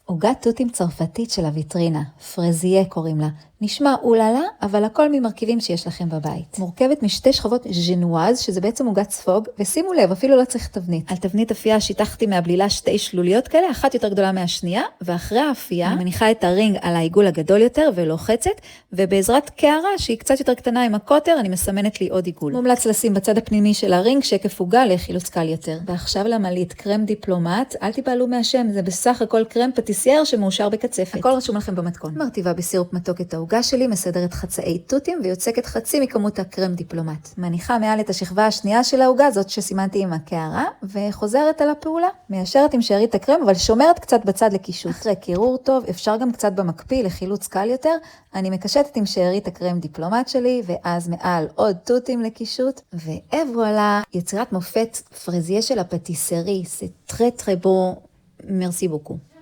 עוגת תותים צרפתית של הוויטרינה, פרזיה קוראים לה. נשמע אוללה, אבל הכל ממרכיבים שיש לכם בבית. מורכבת משתי שכבות ז'נואז, שזה בעצם עוגת ספוג, ושימו לב, אפילו לא צריך תבנית. על תבנית אפייה שיתחתי מהבלילה שתי שלוליות כאלה, אחת יותר גדולה מהשנייה, ואחרי האפייה אני מניחה את הרינג על העיגול הגדול יותר ולוחצת, ובעזרת קערה שהיא קצת יותר קטנה עם הקוטר, אני מסמנת לי עוד עיגול. מומלץ לשים בצד הפנימי של הרינג שקף עוגה לחילוץ קל יותר. ועכשיו למלית קרם דיפלומט, אל תיבהלו מהשם, זה בסך הכל קרם פטיסייר שמאושר בקצפת. הכל רשום לכם במתכון. מרטיבה בסירופ מתוק את העוגה שלי, מסדרת חצאי תותים ויוצקת חצי מכמות הקרם דיפלומט. מניחה מעל את השכבה השנייה של העוגה, זאת שסימנתי עם הקערה, וחוזרת על הפעולה. מיישרת עם שארית הקרם, אבל שומרת קצת בצד לקישוט. אחרי קירור טוב, אפשר גם קצת במקפיא לחילוץ קל יותר. אני מקשטת עם שארית הקרם דיפלומט שלי, ואז מעל עוד תותים לקישוט, ווואלה, יצירת מופת פרזיה של הפטיסרי. C'est très très bon. Merci beaucoup.